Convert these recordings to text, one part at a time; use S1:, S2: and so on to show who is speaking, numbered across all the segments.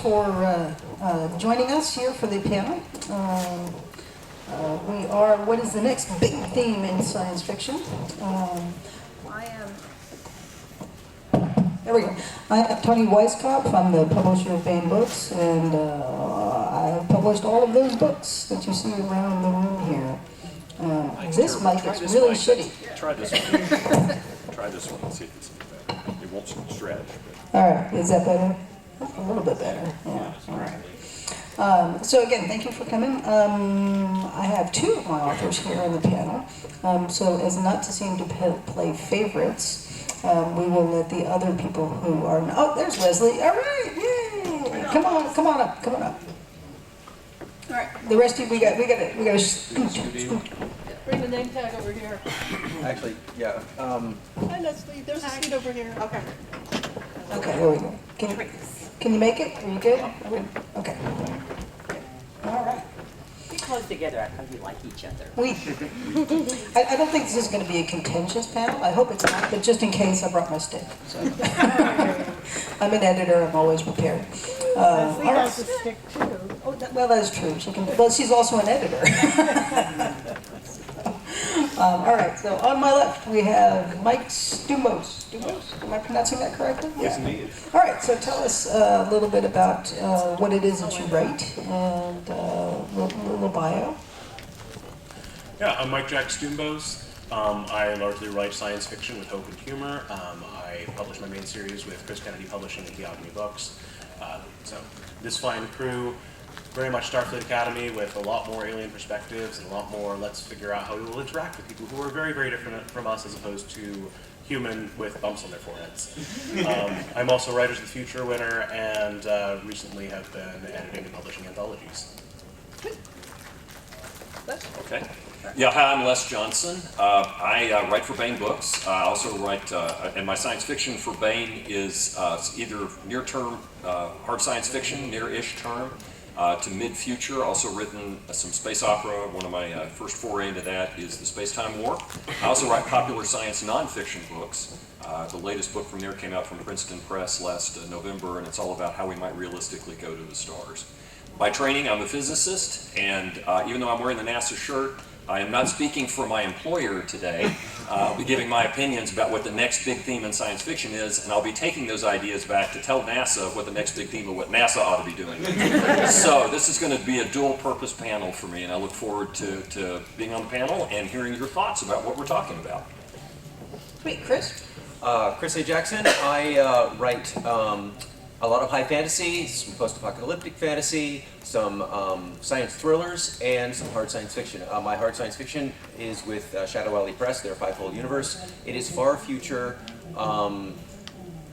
S1: for joining us here for the panel. We are, what is the next big theme in science fiction? There we go. I am Toni Weisskopf. I'm the publisher of Baen books, and I have published all of those books that you see around the room here. This mic is really shitty.
S2: Try this one. Try this one and see if it's any better. It won't stretch.
S1: All right, is that better? A little bit better. Yeah. All right. So again, thank you for coming. I have two of my authors here on the panel. So as not to seem to play favorites, we will let the other people who are. Oh, there's Lezli. All right, yay! Come on up. All right, the rest of you, we got to.
S3: Bring the name tag over here.
S4: Actually, yeah.
S3: Hi, Lezli. There's a seat over here. Okay.
S1: Okay, there we go. Can you make it? Are you good? Okay. All right.
S5: Be close together because we like each other.
S1: I don't think this is going to be a contentious panel. I hope it's not, but just in case, I brought my stick. So. I'm an editor. I'm always prepared.
S3: Leslie has a stick too.
S1: Oh, well, that's true. Well, she's also an editor. All right. So on my left we have Mike Stoumbos. Am I pronouncing that correctly?
S2: Yes, indeed.
S1: All right. So tell us a little bit about what it is that you write and a little bio.
S2: Yeah, I'm Mike Jack Stoumbos. I largely write science fiction with hope and humor. I publish my main series with Chris Kennedy Publishing and Geogamy Books. So this fine crew, very much Starfleet Academy with a lot more alien perspectives and a lot more let's figure out how we will interact with people who are very, very different from us as opposed to human with bumps on their foreheads. I'm also Writers of the Future winner and recently have been editing and publishing anthologies.
S6: Okay. Yeah, hi, I'm Les Johnson. I write for Baen Books. I also write, and my science fiction for Baen is either near-term hard science fiction, near-ish term, to mid-future. Also written some space opera. One of my first foray into that is The Space-Time War. I also write popular science nonfiction books. The latest book from there came out from Princeton Press last November, and it's all about how we might realistically go to the stars. By training, I'm a physicist, and even though I'm wearing the NASA shirt, I am not speaking for my employer today. I'll be giving my opinions about what the next big theme in science fiction is, and I'll be taking those ideas back to tell NASA what the next big theme of what NASA ought to be doing. So this is going to be a dual-purpose panel for me, and I look forward to being on the panel and hearing your thoughts about what we're talking about.
S1: Sweet, Chris.
S4: Chris A. Jackson. I write a lot of high fantasy, some post-apocalyptic fantasy, some science thrillers, and some hard science fiction. My hard science fiction is with Shadow Alley Press, their fivefold universe. It is far future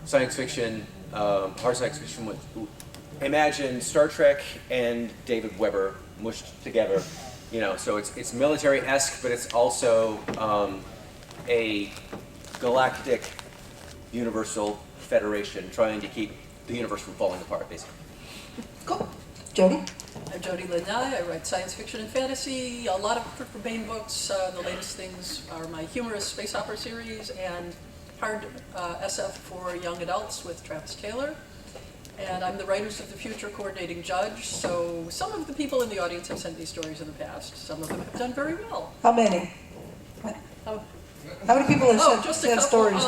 S4: science fiction, hard science fiction with, imagine Star Trek and David Weber mushed together. You know, so it's military-esque, but it's also a galactic universal federation trying to keep the universe from falling apart, basically.
S1: Cool. Jody?
S3: I'm Jody Lynn. I write science fiction and fantasy, a lot of for Baen books. The latest things are my humorous space opera series and hard SF for young adults with Travis Taylor. And I'm the Writers of the Future coordinating judge, so some of the people in the audience have sent these stories in the past. Some of them have done very well.
S1: How many? How many people have sent stories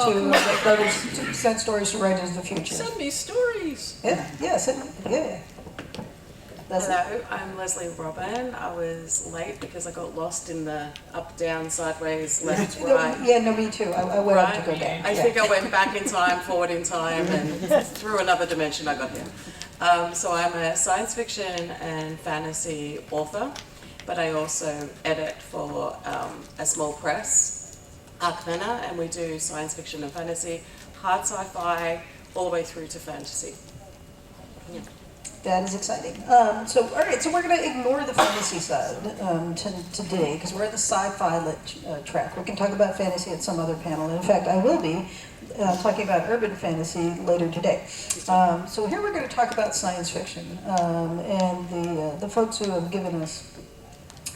S1: sent stories to Writers of the Future?
S3: Send me stories.
S1: Yeah.
S7: Hello, I'm Lezli Robyn. I was late because I got lost in the up, down, sideways, left, right.
S1: Yeah, no, me too. I went up to go down.
S7: I think I went back in time, forward in time, and through another dimension I got here. So I'm a science fiction and fantasy author, but I also edit for a small press, Arcmena, and we do science fiction and fantasy, hard sci-fi, all the way through to fantasy. Yeah.
S1: That is exciting. All right, so we're going to ignore the fantasy side today because we're at the sci-fi track. We can talk about fantasy at some other panel. In fact, I will be talking about urban fantasy later today. So here we're going to talk about science fiction and the folks who have given us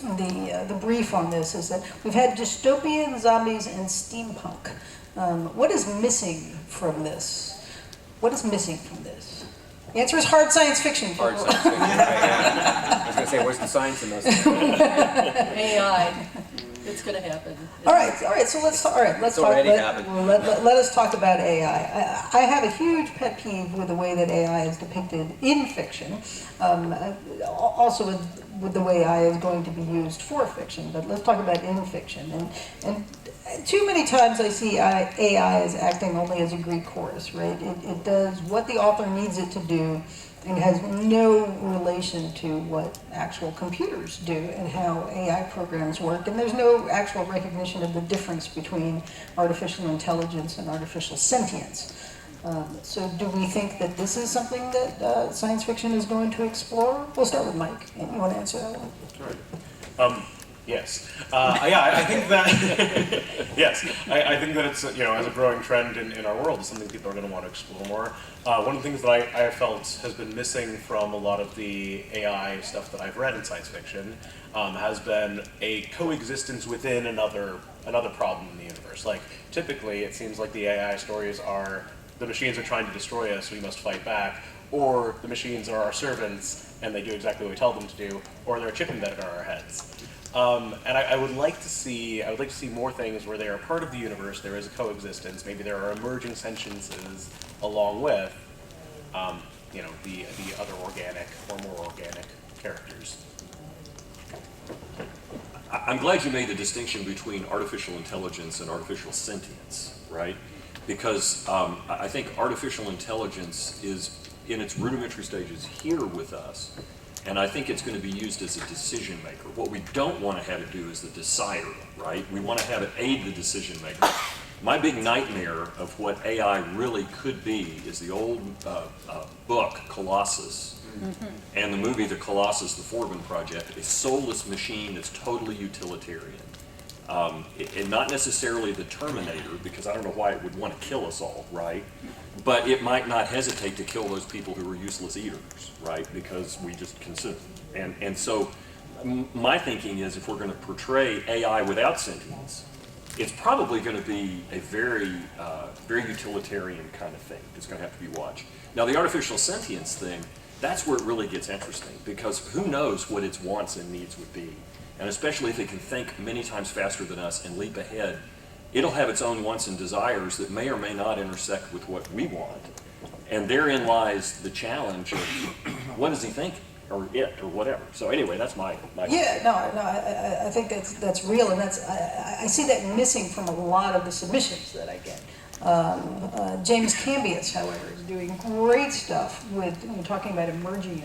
S1: the brief on this is that we've had dystopian, zombies, and steampunk. What is missing from this? What is missing from this? The answer is hard science fiction.
S4: Hard
S1: people.
S4: science fiction, right? Yeah. I was going to say, where's the science in those things?
S3: AI, it's gonna happen.
S1: All right. So let's talk.
S4: It's already happened.
S1: Let us talk about AI. I have a huge pet peeve with the way that AI is depicted in fiction. Also with the way AI is going to be used for fiction. But let's talk about in fiction. And too many times I see AI as acting only as a Greek chorus, right? It does what the author needs it to do, and has no relation to what actual computers do and how AI programs work. And there's no actual recognition of the difference between artificial intelligence and artificial sentience. So do we think that this is something that science fiction is going to explore? We'll start with Mike. You want to answer that one?
S2: Sure. Yes. I think that yes, I think that it's as a growing trend in our world, it's something people are going to want to explore more. One of the things that I have felt has been missing from a lot of the AI stuff that I've read in science fiction has been a coexistence within another problem in the universe. Like typically, it seems like the AI stories are the machines are trying to destroy us, we must fight back, or the machines are our servants and they do exactly what we tell them to do, or they're a chip embedded in our heads. And I would like to see more things where they are part of the universe. There is a coexistence. Maybe there are emerging sentiences along with, the other organic or more organic characters.
S6: I'm glad you made the distinction between artificial intelligence and artificial sentience, right? Because I think artificial intelligence is in its rudimentary stages here with us. And I think it's going to be used as a decision maker. What we don't want to have it do is the decider, right? We want to have it aid the decision maker. My big nightmare of what AI really could be is the old book, Colossus, and the movie, The Colossus, the Forbin Project, a soulless machine that's totally utilitarian. And not necessarily the Terminator, because I don't know why it would want to kill us all, right? But it might not hesitate to kill those people who are useless eaters, right? Because we just consume. And so my thinking is if we're going to portray AI without sentience, it's probably going to be a very utilitarian kind of thing that's going to have to be watched. Now the artificial sentience thing, that's where it really gets interesting, because who knows what its wants and needs would be. And especially if it can think many times faster than us and leap ahead, it'll have its own wants and desires that may or may not intersect with what we want. And therein lies the challenge of what does he think, or it, or whatever. So anyway, that's my
S1: Yeah, no, I think that's real, and I see that missing from a lot of the submissions that I get. James Cambius, however, is doing great stuff with talking about emerging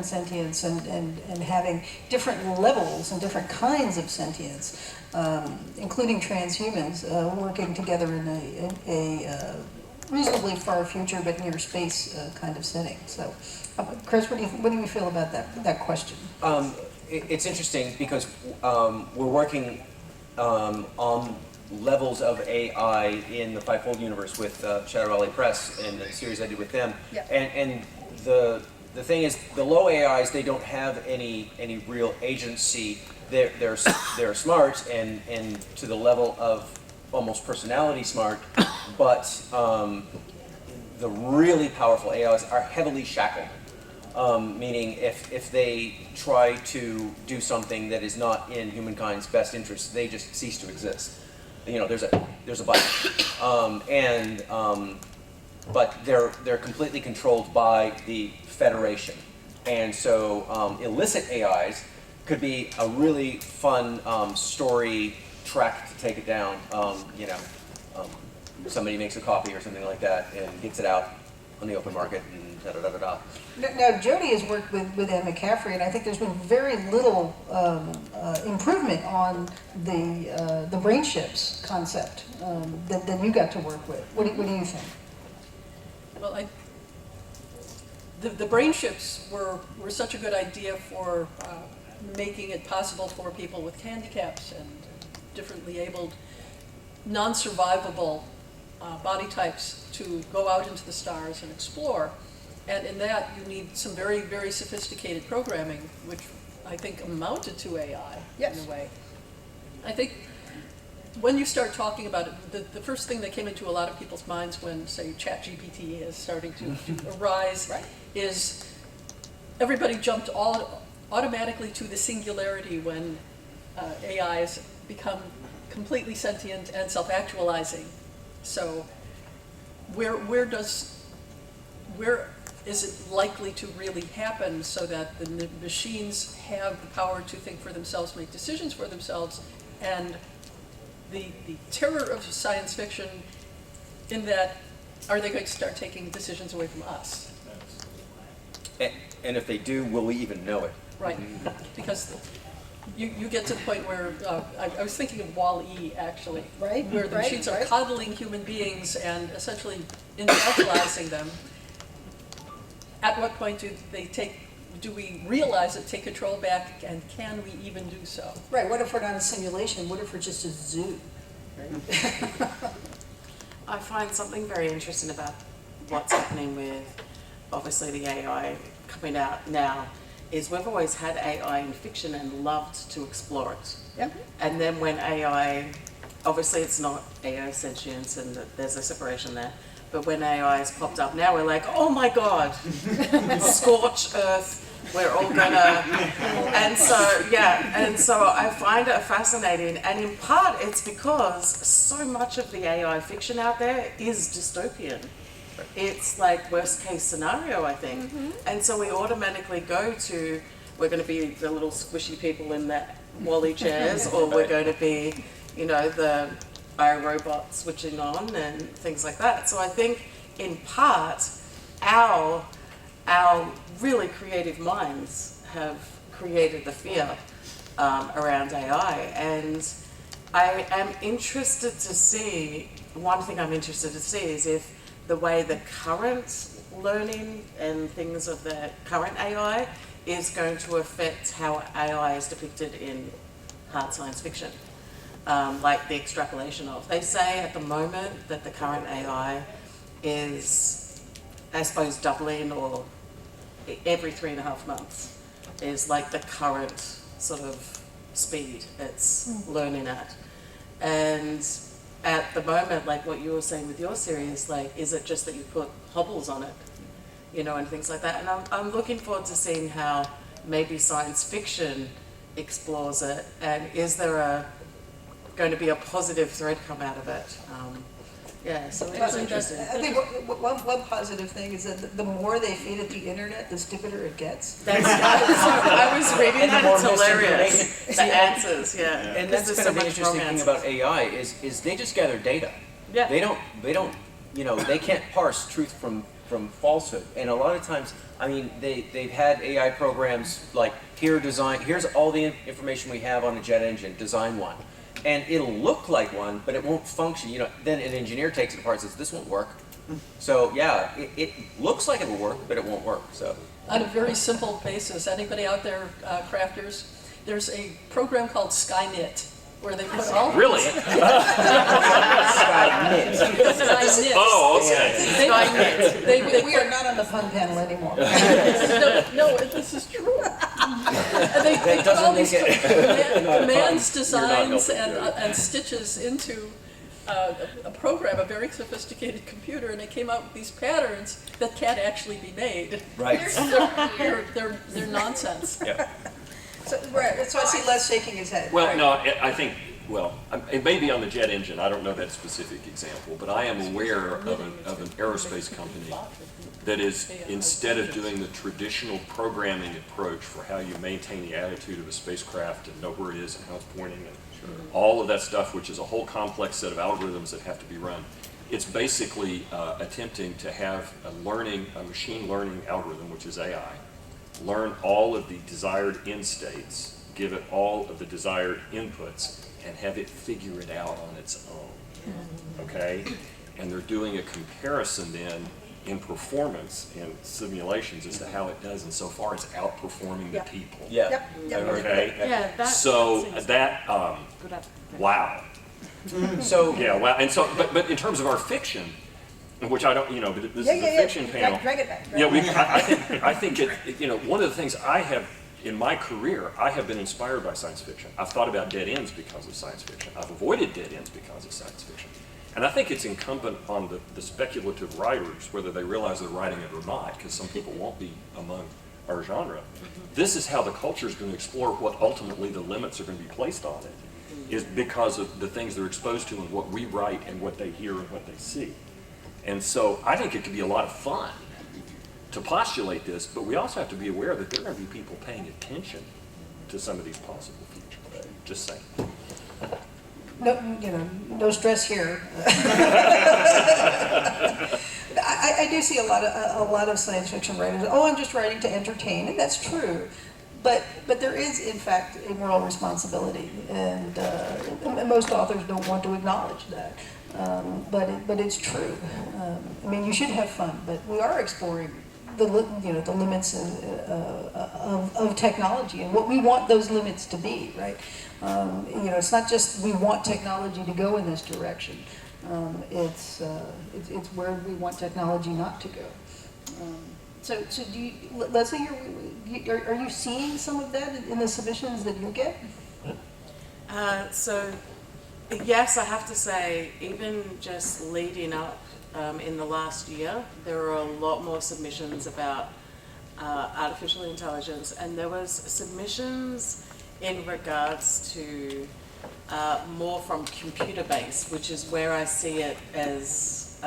S1: sentience and having different levels and different kinds of sentience, including transhumans, working together in a reasonably far future but near space kind of setting. So, Chris, what do you feel about that question?
S4: It's interesting because we're working on levels of AI in the Fivefold universe with Shadow Valley Press and the series I did with them.
S1: Yeah.
S4: And the thing is, the low AIs, they don't have any real agency. They're smart and to the level of almost personality smart, but the really powerful AIs are heavily shackled. Meaning if they try to do something that is not in humankind's best interest, they just cease to exist. There's a button, but they're completely controlled by the Federation, and so illicit AIs could be a really fun story track to take it down. Somebody makes a copy or something like that and gets it out on the open market and da-da-da-da-da.
S1: Now, Jody has worked with Anne McCaffrey, and I think there's been very little improvement on the brain ships concept that you got to work with. What do you think?
S3: Well, the brain ships were such a good idea for making it possible for people with handicaps and differently abled, non-survivable body types to go out into the stars and explore. And in that, you need some very, very sophisticated programming, which I think amounted to AI
S1: Yes.
S3: in a way. I think when you start talking about it, the first thing that came into a lot of people's minds when, say, ChatGPT is starting to arise is everybody jumped automatically to the singularity when AIs become completely sentient and self-actualizing. So where is it likely to really happen so that the machines have the power to think for themselves, make decisions for themselves, and the terror of science fiction in that, are they going to start taking decisions away from us?
S4: And if they do, will we even know it?
S3: Right, because you get to the point where, I was thinking of Wall-E actually,
S1: Right,
S3: where the
S1: right,
S3: machines are
S1: right.
S3: coddling human beings and essentially infantilizing them. At what point do we realize it, take control back, and can we even do so?
S1: Right, what if we're not a simulation? What if we're just a zoo?
S7: I find something very interesting about what's happening with, obviously, the AI coming out now, is we've always had AI in fiction and loved to explore it.
S1: Yep.
S7: And then when AI, obviously it's not AI sentience and there's a separation there, but when AI has popped up now, we're like, oh my God, scorch earth, we're all gonna, and so I find it fascinating, and in part it's because so much of the AI fiction out there is dystopian. It's like worst case scenario, I think. And so we automatically go to, we're going to be the little squishy people in the Wall-E chairs, or we're going to be, the iRobot switching on and things like that. So I think in part, our really creative minds have created the fear around AI. And I am interested to see, one thing I'm interested to see is if the way the current learning and things of the current AI is going to affect how AI is depicted in hard science fiction. Like the extrapolation of. They say at the moment that the current AI is, I suppose, doubling or every 3.5 months is like the current sort of speed it's learning at. And at the moment, like what you were saying with your series, like, is it just that you put hobbles on it, and things like that? And I'm looking forward to seeing how maybe science fiction explores it, and is there going to be a positive thread come out of it? So it's interesting.
S1: I think one positive thing is that the more they feed it the internet, the stupider it gets.
S7: I was reading
S4: And the
S7: that,
S4: more
S7: it's hilarious.
S4: misinformation.
S7: The answers, yeah.
S4: And
S7: Because
S4: that's
S7: there's
S4: kind of the
S7: much
S4: interesting thing
S7: romance.
S4: about AI is they just gather data.
S7: Yeah.
S4: They don't, they can't parse truth from falsehood. And a lot of times, I mean, they've had AI programs like, here's all the information we have on a jet engine, design one. And it'll look like one, but it won't function. Then an engineer takes it apart and says, this won't work. So yeah, it looks like it'll work, but it won't work. So
S3: On a very simple basis, anybody out there, crafters, there's a program called Skynet, where they put all...
S6: Really?
S4: Skynet.
S3: Skynet.
S6: Oh, okay.
S1: We are not on the fun panel anymore.
S3: No, this is true. And they put all these commands, designs, and stitches into a program, a very sophisticated computer, and it came out with these patterns that can't actually be made.
S4: Right.
S3: They're nonsense.
S6: Yeah.
S1: So I see Les shaking his head.
S6: Well,
S1: Right.
S6: no, I think, it may be on the jet engine. I don't know that specific example, but I am aware of an aerospace company that is, instead of doing the traditional programming approach for how you maintain the attitude of a spacecraft and know where it is and how it's pointing and all of that stuff, which is a whole complex set of algorithms that have to be run, it's basically attempting to have a machine learning algorithm, which is AI, learn all of the desired end states, give it all of the desired inputs, and have it figure it out on its own. Okay? And they're doing a comparison then in performance in simulations as to how it does, and so far it's outperforming the people.
S4: Yeah.
S1: Yep.
S6: Okay?
S7: Yeah, that
S6: So
S7: seems
S6: that,
S7: good up.
S6: wow.
S4: So
S6: Yeah, wow. And so, but in terms of our fiction, which I don't, but this is a fiction panel.
S1: Drag it back.
S6: Yeah, I think it, one of the things I have in my career, I have been inspired by science fiction. I've thought about dead ends because of science fiction. I've avoided dead ends because of science fiction. And I think it's incumbent on the speculative writers, whether they realize they're writing it or not, because some people won't be among our genre. This is how the culture is going to explore what ultimately the limits are going to be placed on it, is because of the things they're exposed to and what we write and what they hear and what they see. And so I think it could be a lot of fun to postulate this, but we also have to be aware that there are going to be people paying attention to some of these possible futures. Just saying.
S1: No, no stress here. I do see a lot of science fiction writers. Oh, I'm just writing to entertain, and that's true. But there is, in fact, a moral responsibility, and most authors don't want to acknowledge that. But it's true. I mean, you should have fun, but we are exploring the limits of technology and what we want those limits to be, right? It's not just we want technology to go in this direction. It's where we want technology not to go. So do you, Lezli, are you seeing some of that in the submissions that you get?
S7: So, yes, I have to say, even just leading up in the last year, there were a lot more submissions about artificial intelligence, and there was submissions in regards to more from computer-based, which is where I see it as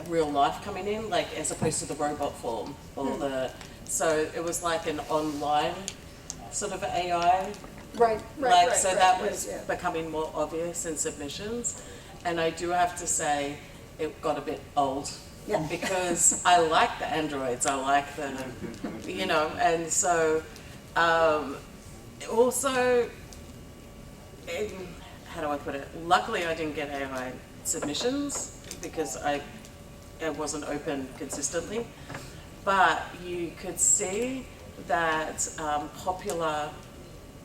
S7: real life coming in, like as opposed to the robot form or so it was like an online sort of AI.
S1: Right.
S7: So that was becoming more obvious in submissions, and I do have to say it got a bit old.
S1: Yeah.
S7: Because I like the androids, I like the, and so also, how do I put it? Luckily, I didn't get AI submissions because it wasn't open consistently, but you could see that popular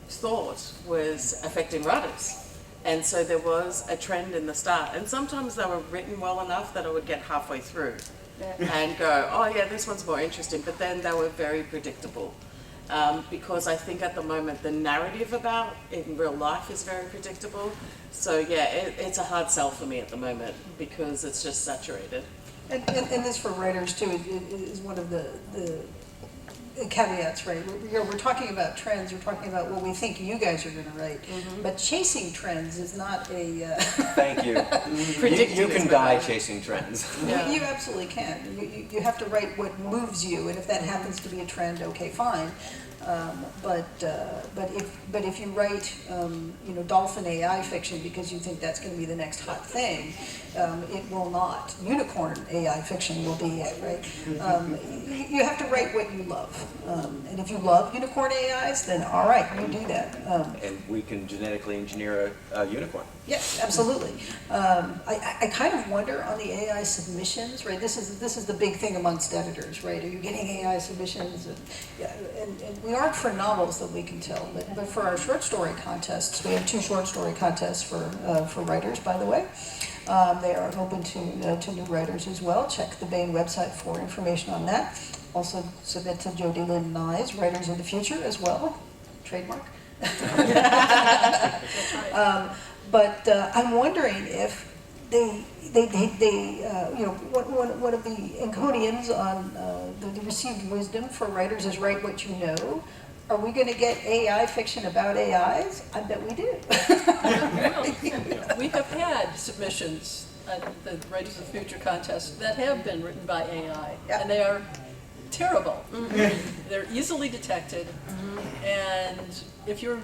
S7: thought was affecting writers. And so there was a trend in the start, and sometimes they were written well enough that I would get halfway through and go, oh yeah, this one's more interesting, but then they were very predictable. Because I think at the moment the narrative about in real life is very predictable. So yeah, it's a hard sell for me at the moment because it's just saturated.
S1: And this for writers too is one of the caveats, right? We're talking about trends. We're talking about what we think you guys are going to write. Mm-hmm. But chasing trends is not a.
S4: Thank you. You can die chasing trends.
S1: Yeah. You absolutely can. You have to write what moves you, and if that happens to be a trend, okay, fine. But if you write dolphin AI fiction because you think that's going to be the next hot thing, it will not. Unicorn AI fiction will be it, right? You have to write what you love, and if you love unicorn AIs, then all right, you do that.
S4: And we can genetically engineer a unicorn.
S1: Yes, absolutely. I kind of wonder on the AI submissions, right? This is the big thing amongst editors, right? Are you getting AI submissions? And we aren't for novels that we can tell, but for our short story contests, we have 2 short story contests for writers, by the way. They are open to new writers as well. Check the Baen website for information on that. Also submit to Jody, Lynn, and I's Writers of the Future as well. Trademark. But I'm wondering if they one of the Inconians on the received wisdom for writers is write what you know. Are we going to get AI fiction about AIs? I bet we do.
S3: We have had submissions at the Writers of the Future contest that have been written by AI, and they are terrible. Mm-hmm. They're easily detected, and if you're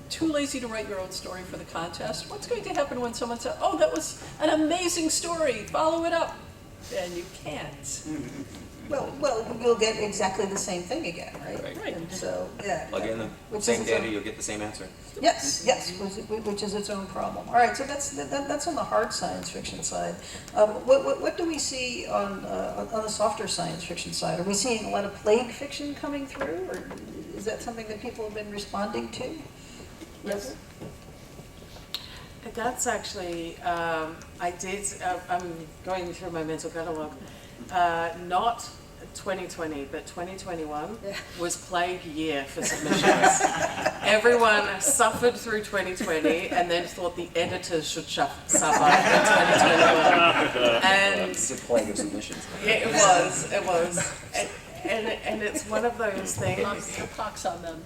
S3: too lazy to write your own story for the contest, what's going to happen when someone says, oh, that was an amazing story, follow it up? And you can't.
S1: Well, you'll get exactly the same thing again, right?
S3: Right.
S1: And so, yeah.
S4: Plug in the same data, you'll get the same answer.
S1: Yes, which is its own problem. All right, so that's on the hard science fiction side. What do we see on the softer science fiction side? Are we seeing a lot of plague fiction coming through, or is that something that people have been responding to? Yes.
S7: That's actually, I'm going through my mental catalogue, not 2020, but 2021 was plague year for submissions. Everyone suffered through 2020 and then thought the editors should suffer in 2021. And
S4: It's a plague of submissions.
S7: it was. And it's one of those things.
S3: Pox on them.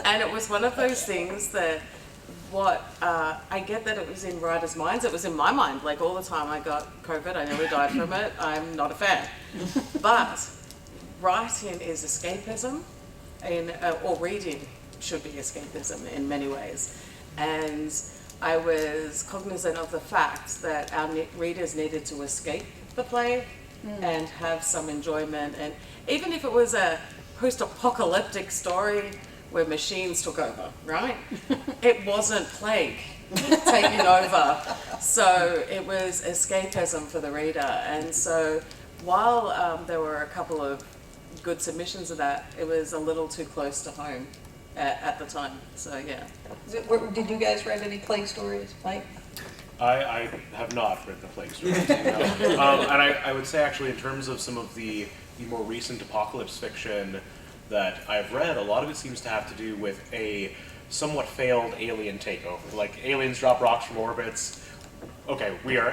S7: And it was one of those things that I get that it was in writers' minds. It was in my mind. Like all the time I got COVID, I nearly died from it. I'm not a fan. But writing is escapism, or reading should be escapism in many ways. And I was cognizant of the fact that our readers needed to escape the play and have some enjoyment. And even if it was a post-apocalyptic story where machines took over, right? It wasn't plague taking over. So it was escapism for the reader. And so while there were a couple of good submissions of that, it was a little too close to home at the time. So yeah.
S1: Did you guys write any plague stories, Mike?
S2: I have not read the plague stories. No. And I would say actually in terms of some of the more recent apocalypse fiction that I've read, a lot of it seems to have to do with a somewhat failed alien takeover. Like aliens drop rocks from orbits. Okay, we are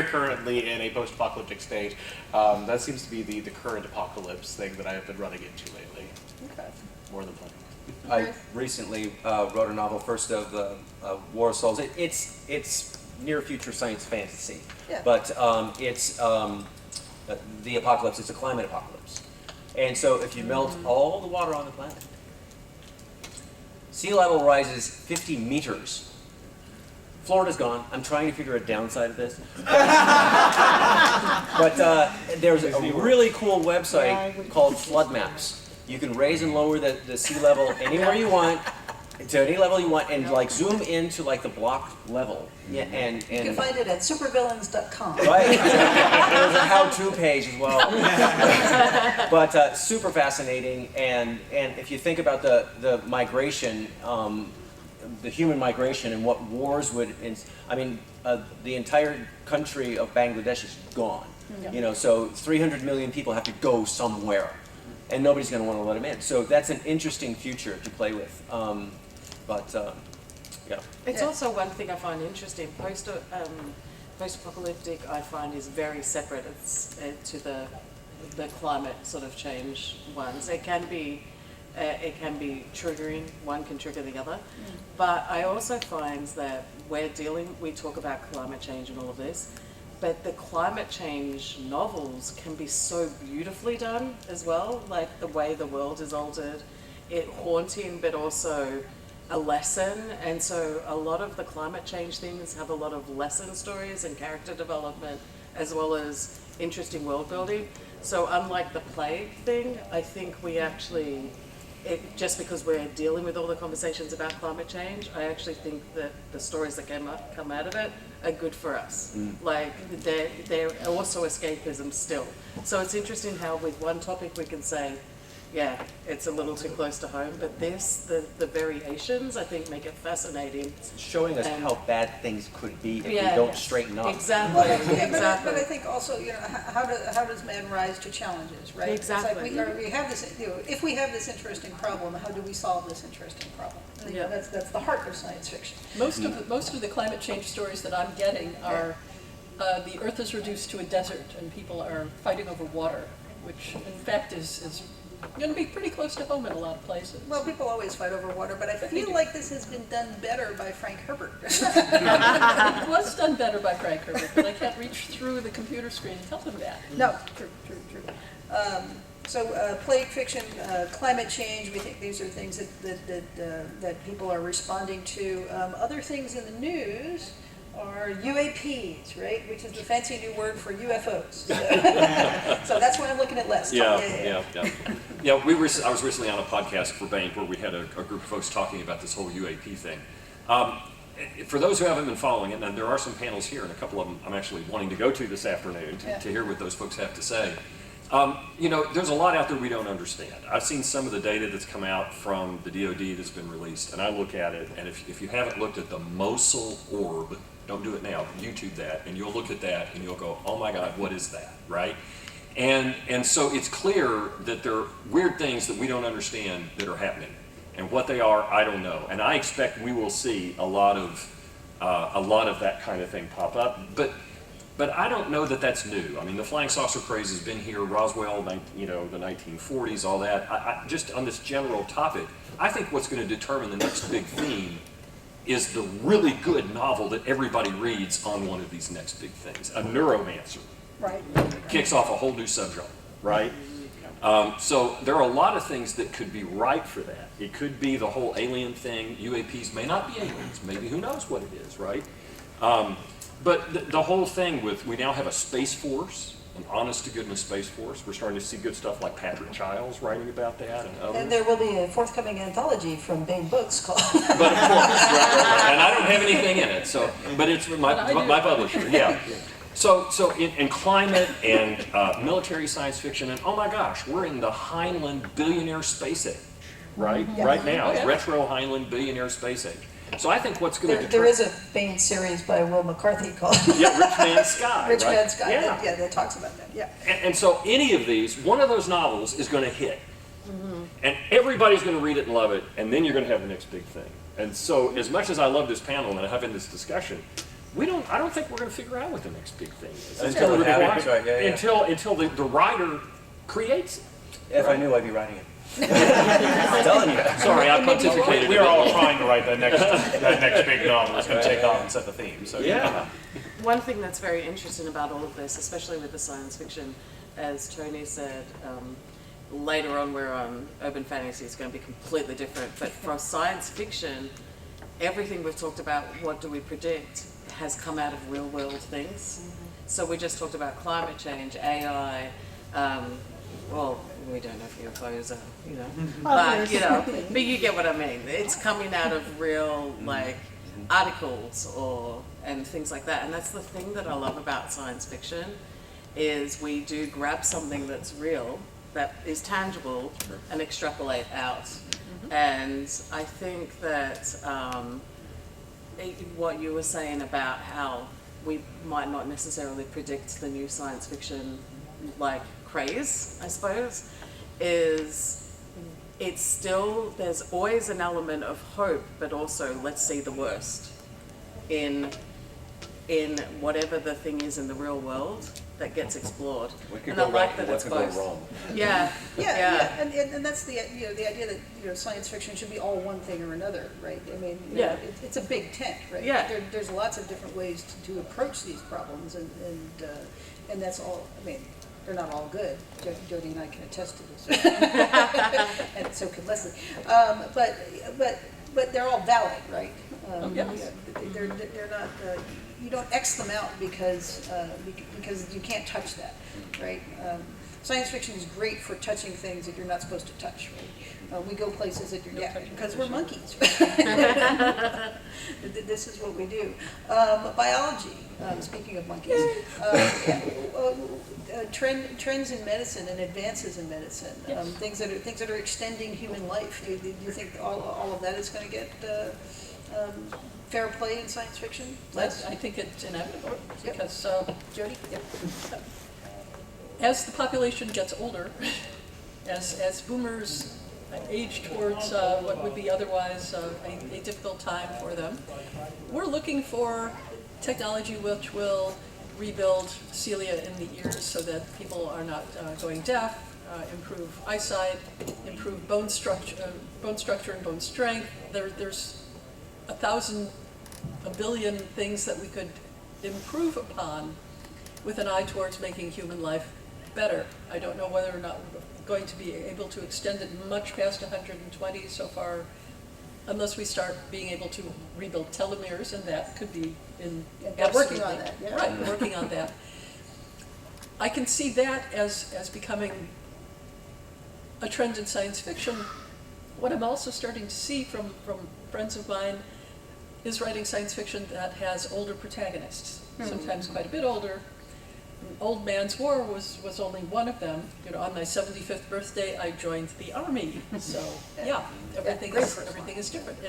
S2: currently in a post-apocalyptic state. That seems to be the current apocalypse thing that I have been running into lately.
S1: Okay.
S2: More than plenty.
S4: I recently wrote a novel, first of War Souls. It's near future science fantasy,
S1: Yeah.
S4: but it's the apocalypse. It's a climate apocalypse, and so if you melt all the water on the planet, sea level rises 50 meters. Florida's gone. I'm trying to figure a downside of this. But there's a really cool website called Flood Maps. You can raise and lower the sea level anywhere you want, to any level you want, and like zoom into like the block level. Yeah, and
S1: You can find it at supervillains.com.
S4: right. There's a how-to page as well. But super fascinating, and if you think about the migration, the human migration and what wars would, the entire country of Bangladesh is gone.
S1: Yeah.
S4: You know, so 300 million people have to go somewhere, and nobody's going to want to let them in. So that's an interesting future to play with. Yeah.
S7: It's also one thing I find interesting. Post-apocalyptic, I find, is very separate to the climate sort of change ones. It can be triggering. One can trigger the other, but I also find that we talk about climate change and all of this, but the climate change novels can be so beautifully done as well. Like the way the world is altered, it haunting, but also a lesson. And so a lot of the climate change things have a lot of lesson stories and character development, as well as interesting world building. So unlike the plague thing, I think we actually, just because we're dealing with all the conversations about climate change, I actually think that the stories that come out of it are good for us. Like they're also escapism still. So it's interesting how with one topic we can say, yeah, it's a little too close to home, but the variations, I think, make it fascinating.
S4: It's showing us how bad things could be if we
S7: Yeah.
S4: don't straighten up.
S7: Exactly, exactly.
S1: But I think also, how does man rise to challenges, right?
S7: Exactly.
S1: It's like we have this, if we have this interesting problem, how do we solve this interesting problem?
S7: Yeah.
S1: That's the heart of science fiction.
S3: Most of the climate change stories that I'm getting are the Earth is reduced to a desert and people are fighting over water, which in fact is going to be pretty close to home in a lot of places.
S1: Well, people always fight over water, but I feel like this has been done better by Frank Herbert.
S3: It was done better by Frank Herbert, but I can't reach through the computer screen and tell them that.
S1: No.
S3: True.
S1: So plague fiction, climate change, we think these are things that people are responding to. Other things in the news are UAPs, right? Which is the fancy new word for UFOs. So that's why I'm looking at Les.
S6: Yeah. I was recently on a podcast for Baen where we had a group of folks talking about this whole UAP thing. For those who haven't been following it, and there are some panels here, and a couple of them I'm actually wanting to go to this afternoon to hear what those folks have to say. There's a lot out there we don't understand. I've seen some of the data that's come out from the DoD that's been released, and I look at it, and if you haven't looked at the Mosul orb, don't do it now, YouTube that, and you'll look at that and you'll go, oh my God, what is that, right? And so it's clear that there are weird things that we don't understand that are happening. And what they are, I don't know. And I expect we will see a lot of that kind of thing pop up. But I don't know that that's new. I mean, the flying saucer craze has been here, Roswell, the 1940s, all that. I just on this general topic, I think what's going to determine the next big theme is the really good novel that everybody reads on one of these next big things. A Neuromancer
S1: Right.
S6: kicks off a whole new subgenre, right? So there are a lot of things that could be right for that. It could be the whole alien thing. UAPs may not be aliens. Maybe who knows what it is, right? But the whole thing with, we now have a space force, an honest-to-goodness space force. We're starting to see good stuff like Patrick Childs writing about that and others.
S1: And there will be a forthcoming anthology from Baen Books called.
S6: But of course, right. And I don't have anything in it, so, but it's my publisher, yeah. So in climate and military science fiction, and oh my gosh, we're in the Heinlein billionaire space age, right?
S1: Yeah.
S6: Right now,
S3: Oh, yeah.
S6: retro Heinlein billionaire space age. So I think what's going to
S1: There is a Baen series by Will McCarthy called
S6: yeah, Rich Man's Sky,
S1: Rich
S6: right?
S1: Man's Sky.
S6: Yeah.
S1: That talks about that. Yeah.
S6: And so any of these, one of those novels is going to hit. And everybody's going to read it and love it, and then you're going to have the next big thing. And so as much as I love this panel and having this discussion, I don't think we're going to figure out what the next big thing is.
S4: Until it happens, right, yeah.
S6: Until the writer creates it.
S4: If I knew, I'd be writing it. I'm telling you.
S6: Sorry, I pontificated.
S2: We are all trying to write that next big novel that's going to take off and set the theme. So
S6: Yeah.
S7: One thing that's very interesting about all of this, especially with the science fiction, as Toni said, later on we're on urban fantasy, it's going to be completely different. But for science fiction, everything we've talked about, what do we predict, has come out of real world things. So we just talked about climate change, AI, well, we don't know if UFOs are, but you get what I mean. It's coming out of real, articles and things like that. And that's the thing that I love about science fiction, is we do grab something that's real, that is tangible, and extrapolate out. And I think that what you were saying about how we might not necessarily predict the new science fiction craze, I suppose, is it's still, there's always an element of hope, but also let's see the worst in whatever the thing is in the real world that gets explored.
S4: What could
S7: And
S4: go
S7: I like
S4: right
S7: that
S4: and what
S7: it's
S4: could go
S7: both.
S4: wrong?
S7: Yeah.
S1: Yeah. And that's the the idea that science fiction should be all one thing or another, right? I mean,
S7: Yeah.
S1: it's a big tent, right?
S7: Yeah.
S1: There's lots of different ways to approach these problems, and that's all. I mean, they're not all good. Jody and I can attest to this, and so can Lezli. But they're all valid, right?
S3: Yes.
S1: They're not. You don't X them out because you can't touch that, right? Science fiction is great for touching things that you're not supposed to touch, right? We go places that you're not touching because we're monkeys. This is what we do. Biology. Speaking of monkeys, trends in medicine and advances in medicine,
S3: Yes.
S1: things that are extending human life. Do you think all of that is going to get fair play in science fiction?
S3: I think it's inevitable,
S1: Yep.
S3: because
S1: Jody? Yep.
S3: as the population gets older, as boomers age towards what would be otherwise a difficult time for them, we're looking for technology which will rebuild cilia in the ears so that people are not going deaf, improve eyesight, improve bone structure and bone strength. There's a billion things that we could improve upon with an eye towards making human life better. I don't know whether or not we're going to be able to extend it much past 120 so far, unless we start being able to rebuild telomeres, and that could be in
S1: They're working on that, yeah.
S3: Right, we're working on that. I can see that as becoming a trend in science fiction. What I'm also starting to see from friends of mine is writing science fiction that has older protagonists, sometimes quite a bit older. Old Man's War was only one of them. On my 75th birthday, I joined the army. So yeah, everything is different.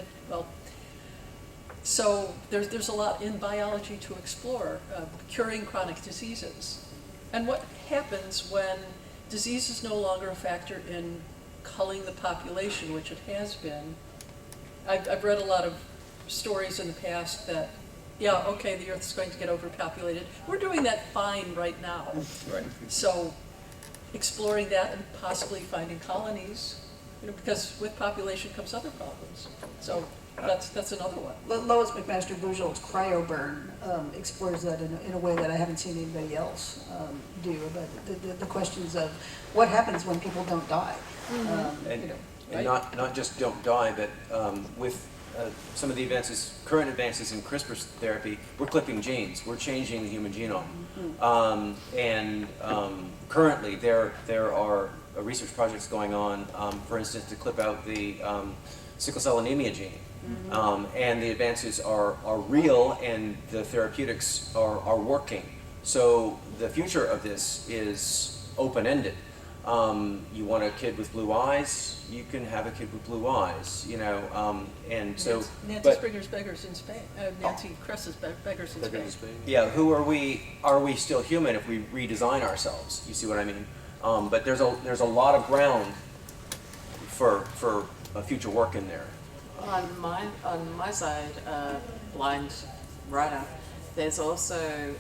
S3: So there's a lot in biology to explore. Curing chronic diseases, And what happens when disease is no longer a factor in culling the population, which it has been? I've read a lot of stories in the past that, yeah, okay, the Earth's going to get overpopulated. We're doing that fine right now.
S4: Right.
S3: So exploring that and possibly finding colonies, because with population comes other problems. So that's another one.
S1: Lois McMaster-Bujold's Cryoburn explores that in a way that I haven't seen anybody else do, about the questions of what happens when people don't die.
S4: And not just don't die, but with some of the current advances in CRISPR therapy, we're clipping genes, we're changing the human genome. Currently there are research projects going on, for instance, to clip out the sickle cell anemia gene. And the advances are real, and the therapeutics are working. So the future of this is open-ended. You want a kid with blue eyes, you can have a kid with blue eyes, and so.
S3: Nancy Springer's Beggars in Spain. Nancy Kress's Beggars in Spain.
S4: Yeah, who are we? Are we still human if we redesign ourselves? You see what I mean? But there's a lot of ground for future work in there.
S7: On my side, blind writer, there's also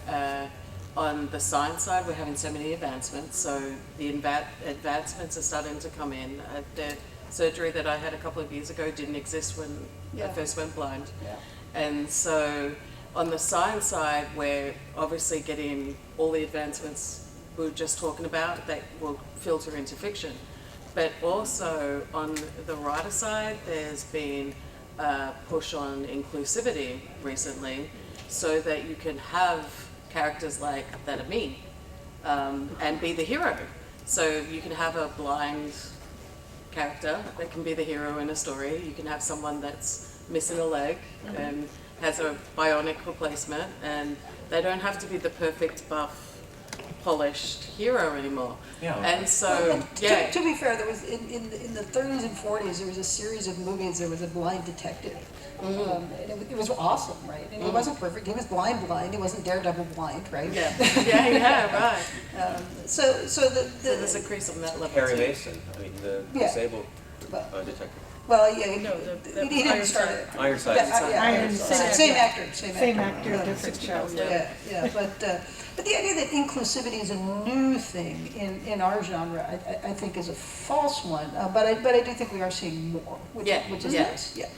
S7: on the science side, we're having so many advancements. So the advancements are starting to come in. The surgery that I had a couple of years ago didn't exist when I first went blind.
S1: Yeah.
S7: And so on the science side, we're obviously getting all the advancements we were just talking about that will filter into fiction. But also on the writer side, there's been a push on inclusivity recently, so that you can have characters like that are me, and be the hero. So you can have a blind character that can be the hero in a story. You can have someone that's missing a leg and has a bionic replacement, and they don't have to be the perfect buff, polished hero anymore.
S2: Yeah.
S7: And so, yeah.
S1: To be fair, there was in the 30s and 40s, there was a series of movies. There was a blind detective. And it was awesome, right? And he wasn't perfect. He was blind. He wasn't Daredevil blind, right?
S7: Yeah, right.
S1: So
S7: So there's a crease on that level
S4: Harry
S7: too.
S4: Mason, the disabled detective.
S1: Well, yeah, he didn't
S3: Ironside.
S1: start it.
S4: Ironside.
S1: Same actor,
S8: Same actor, different show.
S1: Yeah. But the idea that inclusivity is a new thing in our genre, I think, is a false one. But I do think we are seeing more, which is nice. Yeah.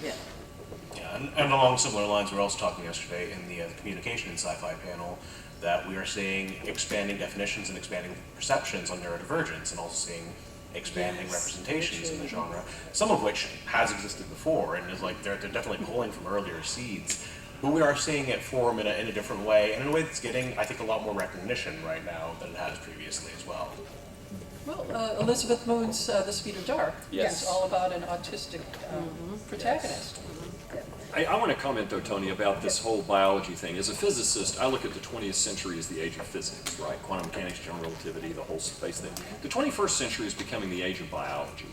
S2: Yeah, and along similar lines, we were also talking yesterday in the communication and sci-fi panel that we are seeing expanding definitions and expanding perceptions on neurodivergence, and also seeing expanding representations in the genre, some of which has existed before and is like they're definitely pulling from earlier seeds. But we are seeing it form in a different way, and in a way that's getting, I think, a lot more recognition right now than it has previously as well.
S3: Well, Elizabeth Moon's The Speed of Dark
S4: Yes.
S3: is all about an autistic protagonist.
S6: I want to comment, though, Toni, about this whole biology thing. As a physicist, I look at the 20th century as the age of physics, right? Quantum mechanics, general relativity, the whole space thing. The 21st century is becoming the age of biology.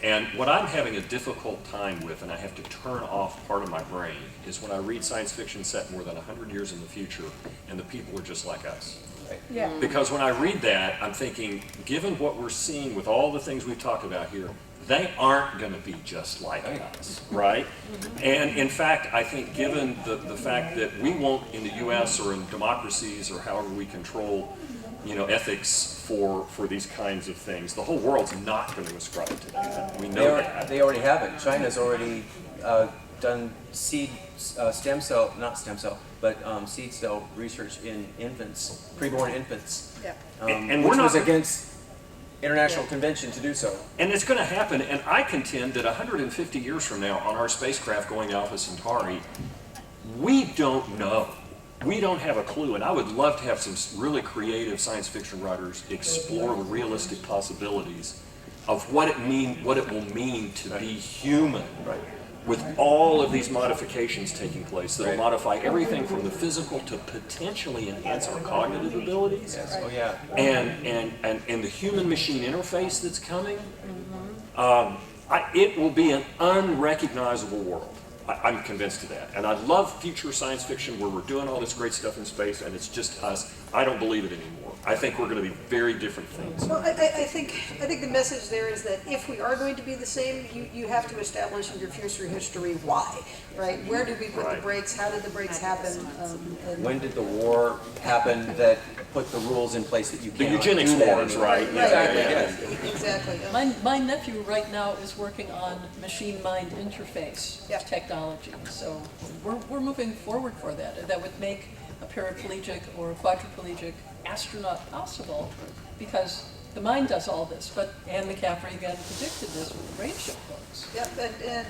S6: And what I'm having a difficult time with, and I have to turn off part of my brain, is when I read science fiction set more than 100 years in the future, and the people are just like us.
S8: Yeah.
S6: Because when I read that, I'm thinking, given what we're seeing with all the things we've talked about here, they aren't going to be just like us, right? And in fact, I think given the fact that we won't, in the U.S. or in democracies or however we control, ethics for these kinds of things, the whole world's not going to ascribe to that. We know that.
S4: They already have it. China's already done seed cell research in infants, preborn infants.
S8: Yeah.
S6: And
S4: Which
S6: we're not
S4: was against international convention to do so.
S6: And it's going to happen, and I contend that 150 years from now, on our spacecraft going Alpha Centauri, we don't know. We don't have a clue, and I would love to have some really creative science fiction writers explore the realistic possibilities of what it will mean to be human, with all of these modifications taking place that will modify everything from the physical to potentially enhance our cognitive abilities.
S4: Yes. Oh yeah.
S6: And the human-machine interface that's coming, it will be an unrecognizable world. I'm convinced of that. And I love future science fiction where we're doing all this great stuff in space and it's just us. I don't believe it anymore. I think we're going to be very different things.
S1: Well, I think the message there is that if we are going to be the same, you have to establish in your future history why, right? Where did we put the
S6: Right.
S1: brakes? How did the brakes happen? And
S4: When did the war happen that put the rules in place that you
S6: The
S4: can't
S6: eugenics
S4: do that
S6: wars,
S4: anymore?
S6: right?
S4: Exactly,
S6: Yeah.
S4: yeah.
S1: exactly.
S3: My nephew right now is working on machine-mind interface
S1: Yep.
S3: technology, so we're moving forward for that. That would make a paraplegic or a quadriplegic astronaut possible, because the mind does all this. But Anne McCaffrey again predicted this with the range shift books.
S1: Yep, and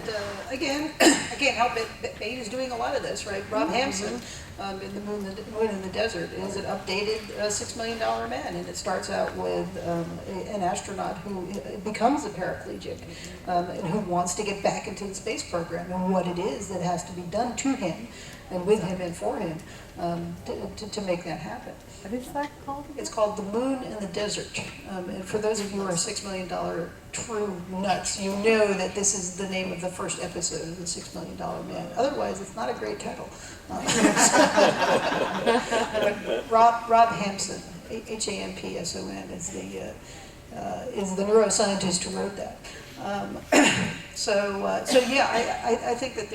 S1: again, I can't help it, Baen is doing a lot of this, right? Rob Hampson, in the Moon in the Desert, is an updated $6 Million Man, and it starts out with an astronaut who becomes a paraplegic, and who wants to get back into the space program, and what it is that has to be done to him, and with him and for him, to make that happen.
S8: What is that called?
S1: It's called The Moon in the Desert. And for those of you who are $6 Million true nuts, you know that this is the name of the first episode of The $6 Million Man. Otherwise, it's not a great title. But Rob Hampson, Hampson, is the neuroscientist who wrote that. So yeah, I think that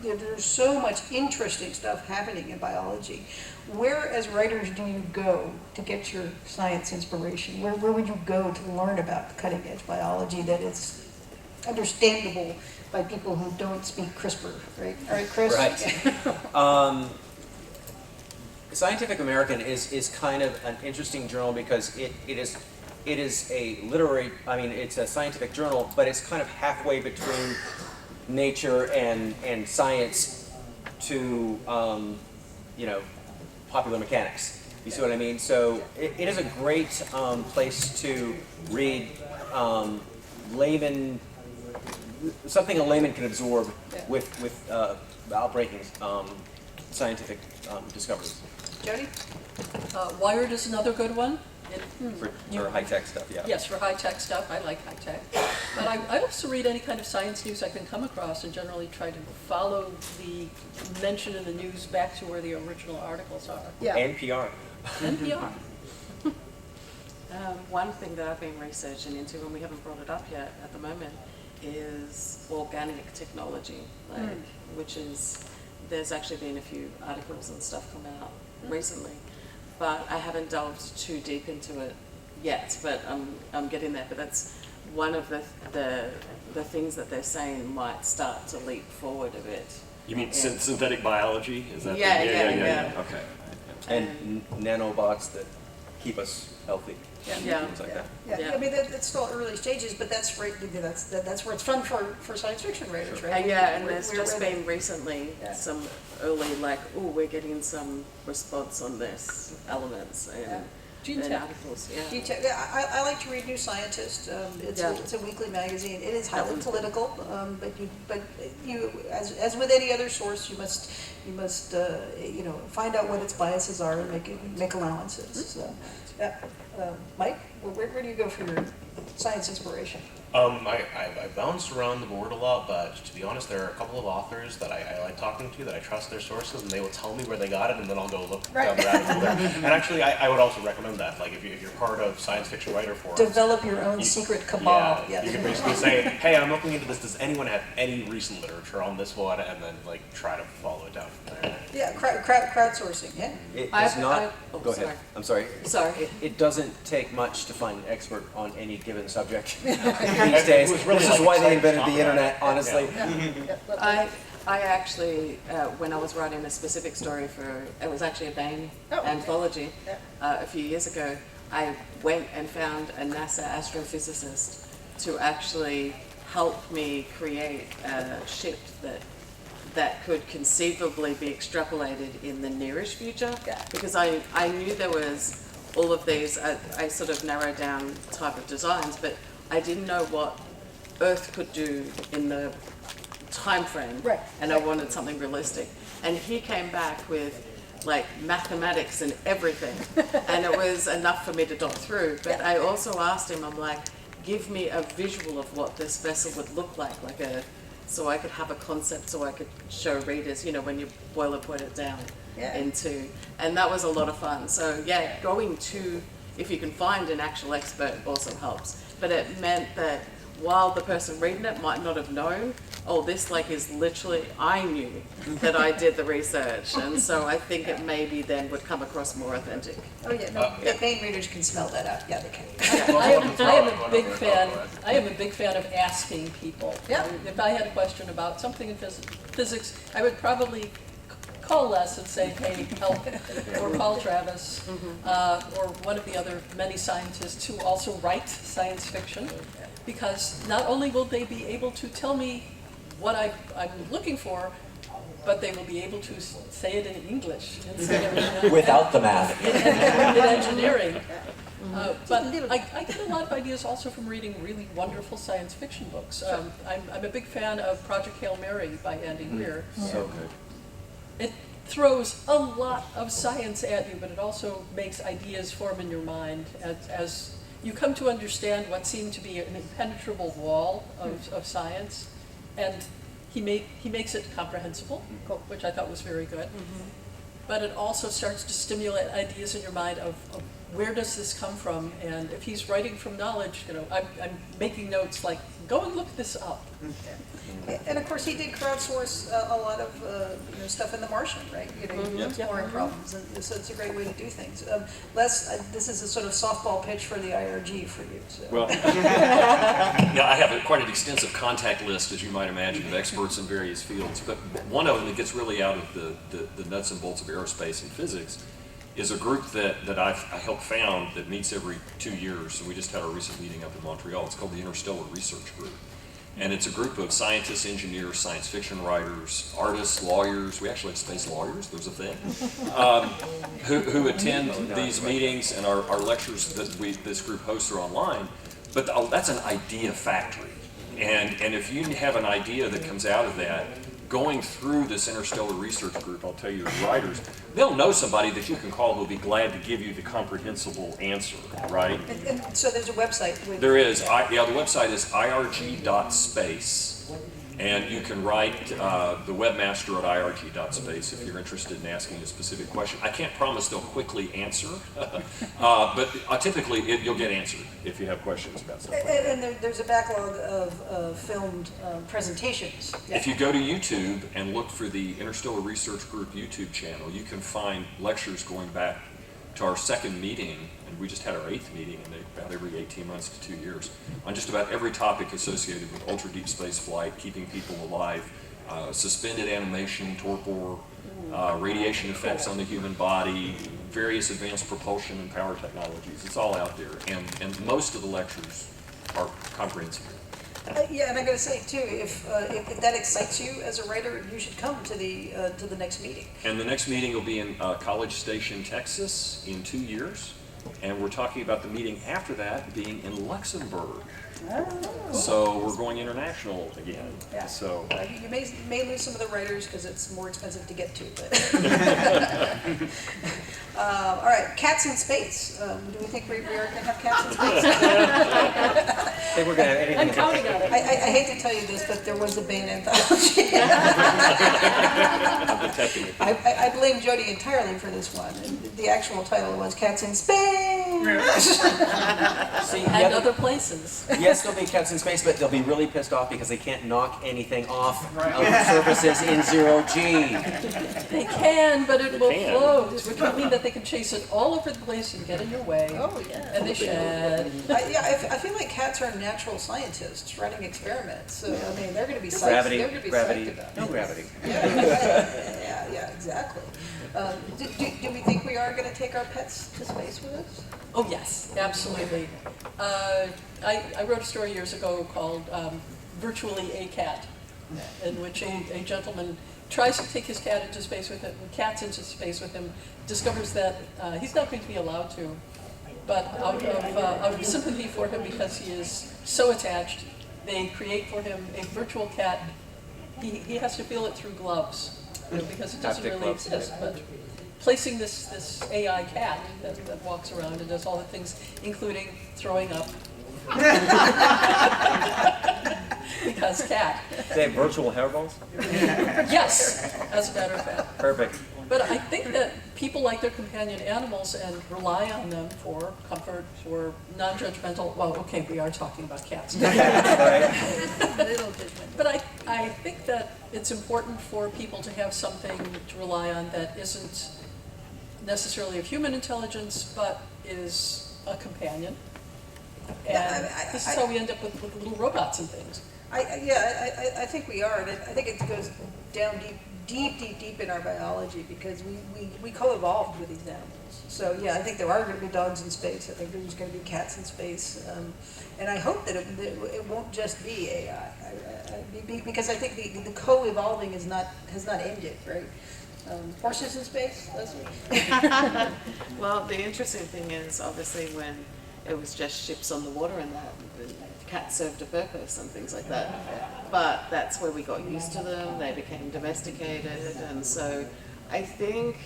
S1: there's so much interesting stuff happening in biology. Where, as writers, do you go to get your science inspiration? Where would you go to learn about cutting edge biology that is understandable by people who don't speak CRISPR, right? All right, Chris?
S4: Right. Scientific American is kind of an interesting journal because it is a literary, I mean, it's a scientific journal, but it's kind of halfway between nature and science to, popular mechanics. You see what I mean? So it is a great place to read layman, something a layman can absorb without breaking scientific discoveries.
S1: Jody?
S3: Wired is another good one.
S4: For high-tech stuff, yeah.
S3: Yes, for high-tech stuff, I like high-tech. But I also read any kind of science news I can come across and generally try to follow the mention in the news back to where the original articles are.
S1: Yeah.
S4: NPR.
S3: NPR.
S7: One thing that I've been researching into, and we haven't brought it up yet at the moment, is organic technology, which is, there's actually been a few articles and stuff come out recently, but I haven't delved too deep into it yet, but I'm getting there. But that's one of the things that they're saying might start to leap forward a bit.
S6: You mean synthetic biology? Is that
S7: Yeah.
S6: Okay.
S4: And nanobots that keep us healthy.
S7: Yeah.
S4: Things like that.
S1: Yeah, I mean, that's still early stages, but that's right, that's where it's fun for science fiction writers, right?
S7: And there's
S1: We're
S7: just
S1: ready.
S7: been recently
S1: Yeah.
S7: some early, we're getting some response on this elements and
S3: Gene tech.
S7: articles.
S1: I like to read New Scientist. It's a weekly magazine. It is highly political, but you, as with any other source, you must find out what its biases are and make allowances. So, Mike, where do you go for your science inspiration?
S2: I bounced around the board a lot, but to be honest, there are a couple of authors that I like talking to, that I trust their sources, and they will tell me where they got it, and then I'll go look down the rabbit hole there. And actually, I would also recommend that. Like, if you're part of science fiction writer forums,
S1: Develop your own secret cabal.
S2: yeah, you can basically say, hey, I'm looking into this. Does anyone have any recent literature on this one? And then try to follow it down from there.
S1: Yeah, crowdsourcing. Yeah.
S4: It does not. Go ahead.
S7: sorry.
S4: I'm sorry.
S7: Sorry.
S4: It doesn't take much to find an expert on any given subject these days. This is why they invented the internet, honestly.
S7: I actually, when I was writing a specific story for, it was actually a Baen anthology a few years ago, I went and found a NASA astrophysicist to actually help me create a ship that could conceivably be extrapolated in the nearish future, because I knew there was all of these, I sort of narrowed down type of designs, but I didn't know what Earth could do in the time frame,
S1: Right.
S7: and I wanted something realistic. And he came back with mathematics and everything, and it was enough for me to dot through. But I also asked him, I'm like, give me a visual of what this vessel would look like so I could have a concept, so I could show readers, when you boilerplate it down.
S1: Yeah.
S7: into, and that was a lot of fun. So yeah, going to, if you can find an actual expert also helps. But it meant that while the person reading it might not have known, oh, this like is literally, I knew that I did the research, and so I think it maybe then would come across more authentic.
S1: Oh, yeah, no, the Baen readers can smell that out. Yeah, they can.
S3: I am a big fan. I am a big fan of asking people.
S1: Yeah.
S3: If I had a question about something in physics, I would probably call Les and say, "Hey, help," or call Travis, or one of the other many scientists who also write science fiction, because not only will they be able to tell me what I'm looking for, but they will be able to say it in English instead of
S4: Without the math.
S3: in engineering. But I get a lot of ideas also from reading really wonderful science fiction books. I'm a big fan of Project Hail Mary by Andy Weir.
S4: So good.
S3: It throws a lot of science at you, but it also makes ideas form in your mind as you come to understand what seemed to be an impenetrable wall of science. And he makes it comprehensible, which I thought was very good. But it also starts to stimulate ideas in your mind of where does this come from? And if he's writing from knowledge, I'm making notes like, go and look this up.
S1: And of course, he did crowdsource a lot of stuff in The Martian, right? Exploring problems, and so it's a great way to do things. Les, this is a sort of softball pitch for the IRG for you. So.
S6: Well, yeah, I have quite an extensive contact list, as you might imagine, of experts in various fields. But one of them that gets really out of the nuts and bolts of aerospace and physics is a group that I helped found that meets every 2 years. And we just had our recent meeting up in Montreal. It's called the Interstellar Research Group. And it's a group of scientists, engineers, science fiction writers, artists, lawyers. We actually have space lawyers, there's a thing, who attend these meetings, and our lectures that this group hosts are online. But that's an idea factory. And if you have an idea that comes out of that, going through this Interstellar Research Group, I'll tell you, the writers, they'll know somebody that you can call who'll be glad to give you the comprehensible answer, right?
S1: And so there's a website.
S6: There is. The website is irg.space. And you can write the webmaster at irg.space if you're interested in asking a specific question. I can't promise they'll quickly answer, but typically you'll get answered if you have questions about something.
S1: And there's a backlog of filmed presentations.
S6: If you go to YouTube and look for the Interstellar Research Group YouTube channel, you can find lectures going back to our second meeting, and we just had our 8th meeting, and about every 18 months to 2 years, on just about every topic associated with ultra-deep space flight, keeping people alive, suspended animation, torpor, radiation effects on the human body, various advanced propulsion and power technologies. It's all out there, and most of the lectures are comprehensible.
S1: Yeah, and I got to say too, if that excites you as a writer, you should come to the next meeting.
S6: And the next meeting will be in College Station, Texas, in 2 years, and we're talking about the meeting after that being in Luxembourg. So we're going international again.
S1: Yeah.
S6: So
S1: You may lose some of the writers because it's more expensive to get to. But all right, cats in space. Do we think we are going to have cats in space?
S4: I think we're going to have anything.
S3: I'm counting on it.
S1: I hate to tell you this, but there was a Baen anthology.
S6: I'm detecting it.
S1: I blame Jody entirely for this one. And the actual title was Cats in Space.
S4: See,
S3: And other places.
S4: yes, there'll be cats in space, but they'll be really pissed off because they can't knock anything off of surfaces in 0G.
S3: They can, but it will
S6: can.
S3: float, which would mean that they can chase it all over the place and get in your way.
S1: Oh, yeah.
S3: And they should.
S1: I feel like cats are natural scientists running experiments. So, I mean, they're going to be psyched. They're going to be
S4: Gravity,
S1: psyched about
S4: no
S1: it.
S4: gravity.
S1: Yeah, exactly. Do we think we are going to take our pets to space with us?
S3: Oh, yes, absolutely. I wrote a story years ago called Virtually a Cat, in which a gentleman tries to take his cat into space with him, cats into space with him, discovers that he's not going to be allowed to, but out of sympathy for him because he is so attached, they create for him a virtual cat. He has to feel it through gloves, because it doesn't
S4: Haptic
S3: really
S4: gloves.
S3: exist, but placing this AI cat that walks around and does all the things, including throwing up. Because cat.
S4: They have virtual hairballs?
S3: Yes, as a matter of fact.
S4: Perfect.
S3: But I think that people like their companion animals and rely on them for comfort, for non-judgmental, well, okay, we are talking about cats. But I think that it's important for people to have something to rely on that isn't necessarily of human intelligence, but is a companion. And this is how we end up with little robots and things.
S1: I think we are, and I think it goes down deep in our biology, because we co-evolved with these animals. So yeah, I think there are going to be dogs in space. I think there's going to be cats in space, and I hope that it won't just be AI, because I think the co-evolving has not ended, right? Horses in space, Lezli?
S7: Well, the interesting thing is, obviously, when it was just ships on the water and that, the cats served a purpose and things like that. But that's where we got used to them, they became domesticated, and so I think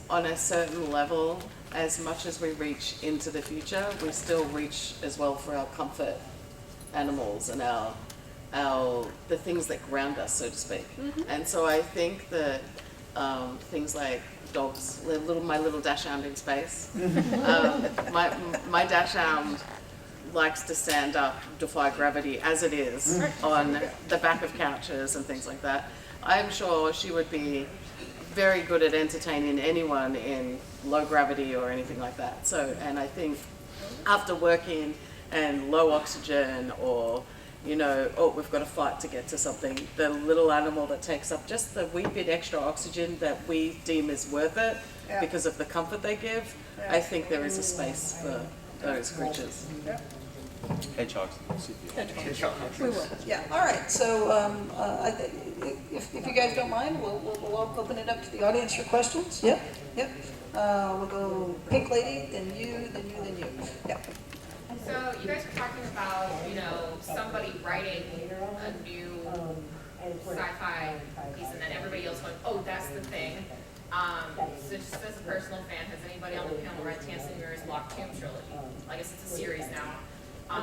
S7: on a certain level, as much as we reach into the future, we still reach as well for our comfort animals and the things that ground us, so to speak. And so I think that things like dogs, my little dachshund in space. My dachshund likes to stand up, defy gravity as it is on the back of couches and things like that. I'm sure she would be very good at entertaining anyone in low gravity or anything like that. So, and I think after working and low oxygen, or we've got to fight to get to something, the little animal that takes up just the wee bit extra oxygen that we deem is worth it because of the comfort they give, I think there is a space for those creatures.
S4: Hedgehogs.
S1: We will. Yeah. All right. So if you guys don't mind, we'll open it up to the audience for questions. Yep. We'll go pink lady, then you, then you, then you. Yeah.
S9: So you guys were talking about, somebody writing a new sci-fi piece, and then everybody else going, oh, that's the thing. So just as a personal fan, has anybody on the panel read Tamsin Muir's Locked Tomb trilogy? I guess it's a series now.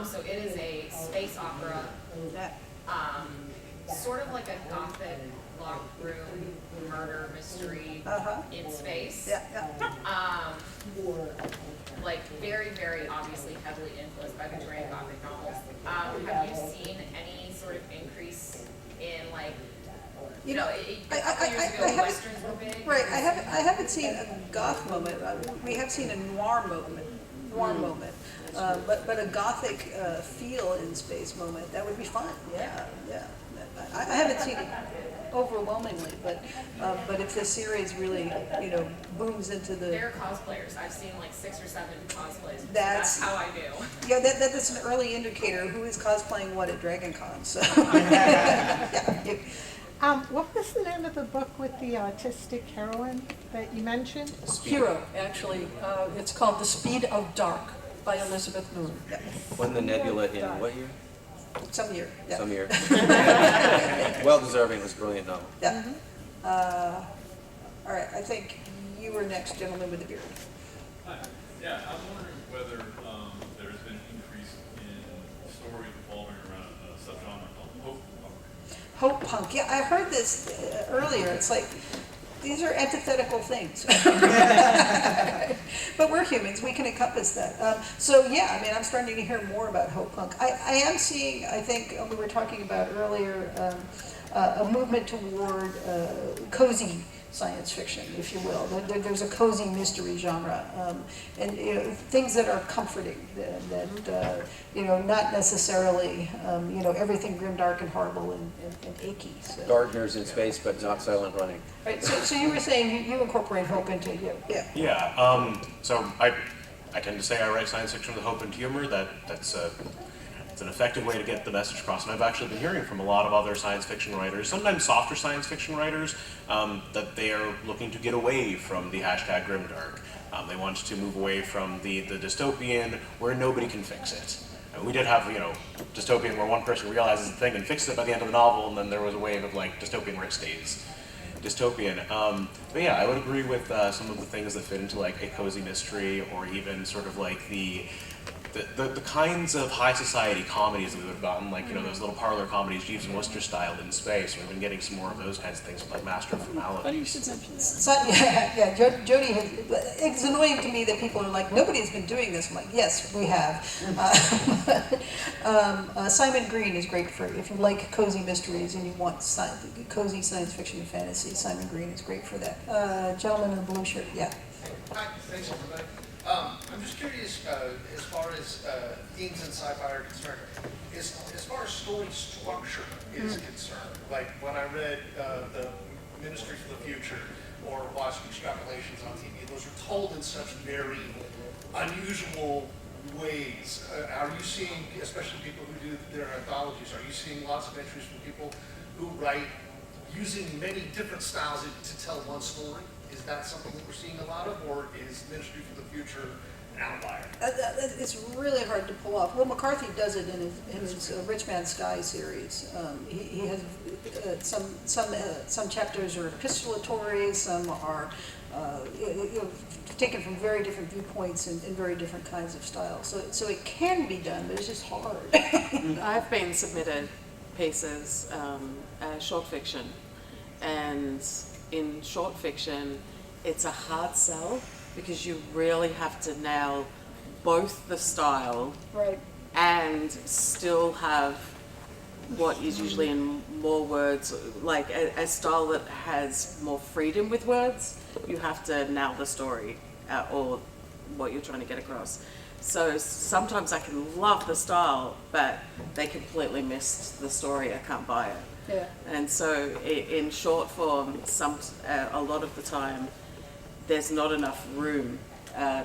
S9: So it is a space opera, sort of like a gothic locked room murder mystery in space. Like very, very obviously heavily influenced by Victorian Gothic novels. Have you seen any sort of increase in like, a couple years ago westerns were big?
S1: Right. I haven't seen a goth moment. We have seen a noir moment. But a gothic feel in space moment, that would be fun. Yeah. I haven't seen it overwhelmingly, but if this series really, booms into the...
S9: They're cosplayers. I've seen like 6 or 7 cosplays.
S1: That's
S9: how I do.
S1: Yeah, that's an early indicator who is cosplaying what at DragonCon. So.
S8: What was the name of the book with the autistic heroine that you mentioned?
S3: Hero, actually. It's called The Speed of Dark by Elizabeth Moon.
S4: Won the Nebula in what year?
S1: Some year. Yeah.
S4: Some year. Well deserving. It was a brilliant novel.
S1: Yeah. All right, I think you were next, gentleman with the beard.
S10: Hi. Yeah, I was wondering whether there's been an increase in stories revolving around a subgenre called hope punk.
S1: Hope punk. Yeah, I heard this earlier. It's like, these are antithetical things. But we're humans, we can encompass that. So yeah, I'm starting to hear more about hope punk. I am seeing, I think we were talking about earlier, a movement toward cozy science fiction, if you will. There's a cozy mystery genre, and things that are comforting, that not necessarily everything grim, dark, and horrible and achy. So.
S4: Gardeners in space, but not silent running.
S1: Right. So you were saying you incorporate hope into you. Yeah.
S2: Yeah. So I tend to say I write science fiction with hope and humor. That's an effective way to get the message across. And I've actually been hearing from a lot of other science fiction writers, sometimes softer science fiction writers, that they are looking to get away from the hashtag grimdark. They want to move away from the dystopian where nobody can fix it. We did have, dystopian where one person realizes the thing and fixes it by the end of the novel, and then there was a wave of like dystopian where it stays dystopian. But yeah, I would agree with some of the things that fit into like a cozy mystery, or even sort of like the the kinds of high society comedies that we've gotten, like, those little parlor comedies, Jeeves and Wooster styled in space. We've been getting some more of those kinds of things with like Master of Formality.
S3: Funny you should mention that.
S1: So, Jody has, it's annoying to me that people are like, nobody's been doing this. I'm like, yes, we have. Simon Green is great for, if you like cozy mysteries and you want cozy science fiction and fantasy, Simon Green is great for that. Gentleman in the blue shirt, yeah.
S11: Hi, thanks everybody. I'm just curious, as far as themes in sci-fi are concerned, as far as story structure is concerned, like when I read the Ministry for the Future or watched extrapolations on TV, those are told in such very unusual ways. Are you seeing, especially people who do their anthologies, are you seeing lots of entries from people who write using many different styles to tell one story? Is that something that we're seeing a lot of, or is Ministry for the Future an outlier?
S1: It's really hard to pull off. Will McCarthy does it in his Rich Man's Sky series. He has some chapters are epistolatory, some are taken from very different viewpoints and in very different kinds of styles. So it can be done, but it's just hard.
S7: I've been submitted pieces as short fiction, and in short fiction, it's a hard sell because you really have to nail both the style
S1: Right.
S7: and still have what is usually in more words, like a style that has more freedom with words. You have to nail the story or what you're trying to get across. So sometimes I can love the style, but they completely missed the story. I can't buy it.
S1: Yeah.
S7: And so in short form, a lot of the time, there's not enough room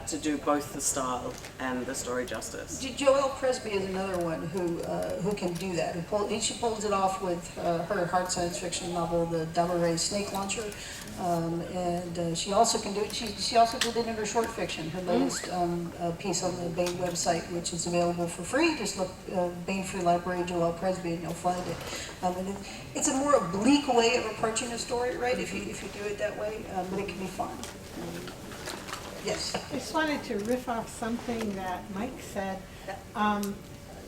S7: to do both the style and the story justice.
S1: Joelle Presby is another one who can do that. She pulls it off with her hard science fiction novel, The Double Ray Snake Launcher, and she also can do it. She also did it in her short fiction. Her latest piece on the Baen website, which is available for free. Just look Baen Free Library, Joelle Presby, and you'll find it. And it's a more oblique way of approaching a story, right? If you do it that way, but it can be fun. Yes.
S8: I just wanted to riff off something that Mike said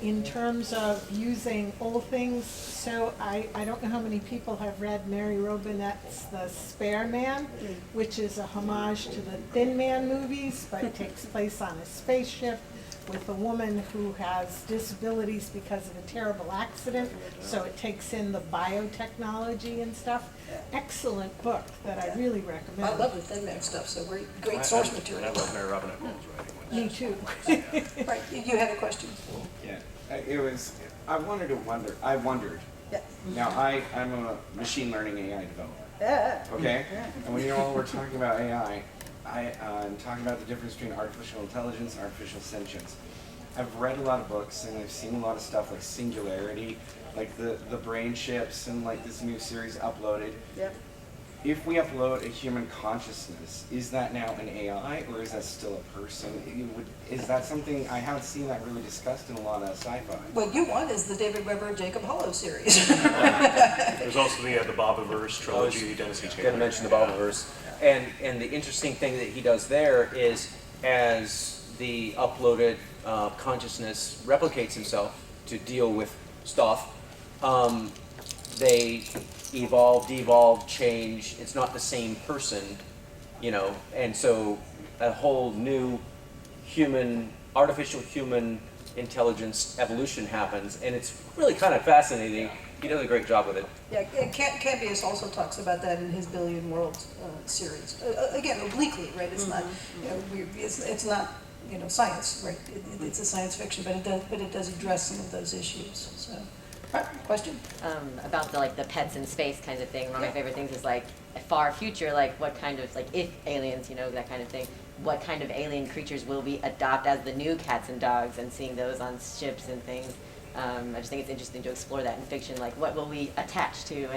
S8: in terms of using old things. So I don't know how many people have read Mary Robinette's The Spare Man, which is a homage to the Thin Man movies, but it takes place on a spaceship with a woman who has disabilities because of a terrible accident. So it takes in the biotechnology and stuff. Excellent book that I really recommend.
S1: I love the Thin Man stuff, so great source
S2: And
S1: material.
S2: I love Mary Robyn Cole's writing.
S8: Me too.
S1: Right, you had a question?
S12: Yeah, I wondered.
S1: Yeah.
S12: Now, I'm a machine learning AI developer,
S1: Yeah.
S12: okay? And when you all were talking about AI, I'm talking about the difference between artificial intelligence and artificial sentience. I've read a lot of books and I've seen a lot of stuff like Singularity, like the brain chips and like this new series uploaded.
S1: Yep.
S12: If we upload a human consciousness, is that now an AI or is that still a person? Is that something, I haven't seen that really discussed in a lot of sci-fi.
S1: What you want is the David Weber Jacob Hollow series.
S2: There's also the Bobiverse trilogy, Dennis E.
S4: Got to mention the Baumverse. And the interesting thing that he does there is, as the uploaded consciousness replicates himself to deal with stuff, they evolve, devolve, change. It's not the same person, and so a whole new artificial human intelligence evolution happens, and it's really kind of fascinating. He does a great job with it.
S1: Yeah, Cambius also talks about that in his Billion Worlds series. Again, obliquely, right? It's not, it's not, science, right? It's a science fiction, but it does address some of those issues. So, question?
S13: About the pets in space kind of thing. One of my favorite things is a far future, what kind of if aliens, that kind of thing. What kind of alien creatures will we adopt as the new cats and dogs, and seeing those on ships and things. I just think it's interesting to explore that in fiction, what will we attach to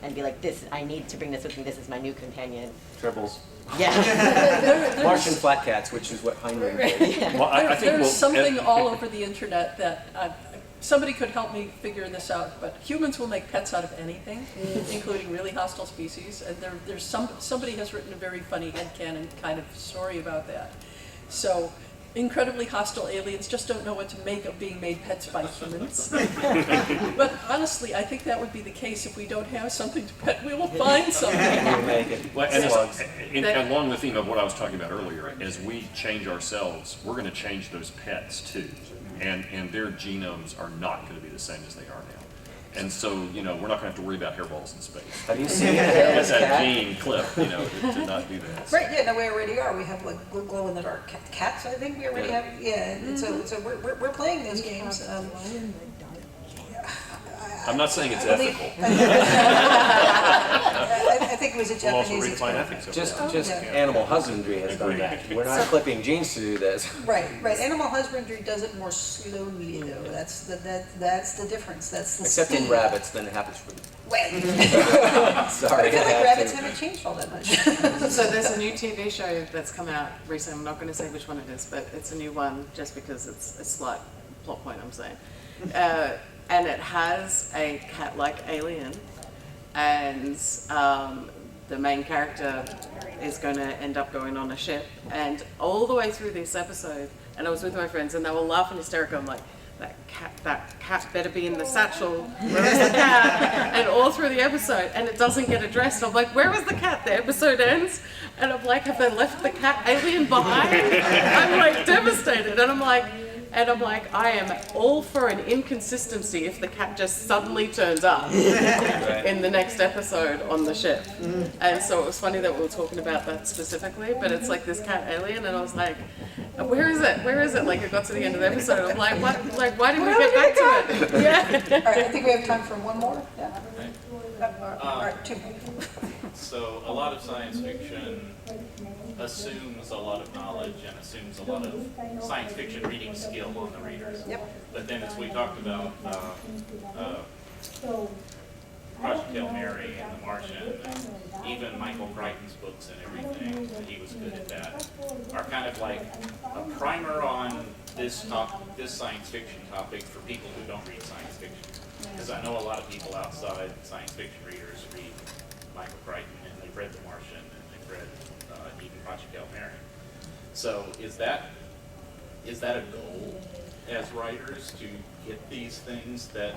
S13: and be this, I need to bring this with me, this is my new companion.
S4: Tribbles.
S13: Yeah.
S4: Martian flat cats, which is what Heinlein did.
S13: Yeah.
S3: Well, I think there's something all over the internet that somebody could help me figure this out, but humans will make pets out of anything, including really hostile species, and somebody has written a very funny headcanon kind of story about that. So incredibly hostile aliens just don't know what to make of being made pets by humans. But honestly, I think that would be the case if we don't have something to pet. We will find something.
S4: You make it.
S6: Well, and
S4: Slugs.
S6: along the theme of what I was talking about earlier, as we change ourselves, we're going to change those pets too, and their genomes are not going to be the same as they are now. And so, we're not going to have to worry about hairballs in space.
S4: Have you seen a
S6: Let
S4: hairless
S6: that
S4: cat?
S6: gene clip, to not do that.
S1: Right, yeah, no, we already are. We have like glow in the dark cats, I think we already have. Yeah, and so we're playing those games.
S6: I'm not saying it's
S1: I believe-
S6: ethical.
S1: I think it was a
S6: We'll also
S1: Japanese
S6: redefine
S1: experiment.
S6: ethics.
S4: Just animal husbandry has done that. We're not clipping genes to do this.
S1: Right. Animal husbandry does it more slowly, though. That's the difference. That's the
S4: Except in
S1: speed.
S4: rabbits, then it happens for
S1: Wait.
S4: Sorry,
S1: I feel
S4: I
S1: like
S4: had
S1: rabbits
S4: to.
S1: haven't changed all that much.
S7: So there's a new TV show that's come out recently. I'm not going to say which one it is, but it's a new one just because it's a slight plot point, I'm saying. And it has a cat-like alien, and the main character is going to end up going on a ship. And all the way through this episode, and I was with my friends, and they were laughing hysterical. I'm like, that cat better be in the satchel. Where is the cat? And all through the episode, and it doesn't get addressed. I'm like, where is the cat? The episode ends, and I'm like, have they left the cat alien behind? I'm like devastated, and I'm like, I am all for an inconsistency if the cat just suddenly turns up in the next episode on the ship. And so it was funny that we were talking about that specifically, but it's like this cat alien, and I was like, where is it? Where is it? Like, it got to the end of the episode, I'm like, what? Like, why didn't we get back to it? Yeah.
S1: All right, I think we have time for one more. Yeah. All right, two.
S10: So a lot of science fiction assumes a lot of knowledge and assumes a lot of science fiction reading skill on the readers.
S1: Yep.
S10: But then as we talked about Project Hail Mary and The Martian, and even Michael Crichton's books and everything, that he was good at that, are kind of like a primer on this science fiction topic for people who don't read science fiction. Because I know a lot of people outside science fiction readers read Michael Crichton, and they've read The Martian, and they've read even Project Hail Mary. So is that a goal as writers, to get these things that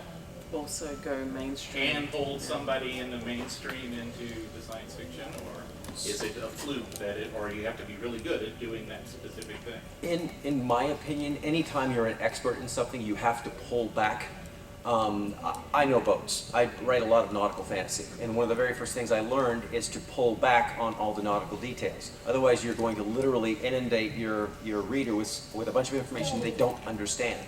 S7: Also go mainstream.
S10: can hold somebody in the mainstream into the science fiction, or is it a fluke that or you have to be really good at doing that specific thing?
S4: In my opinion, anytime you're an expert in something, you have to pull back. I know boats. I write a lot of nautical fantasy, and one of the very first things I learned is to pull back on all the nautical details. Otherwise, you're going to literally inundate your reader with a bunch of information they don't understand.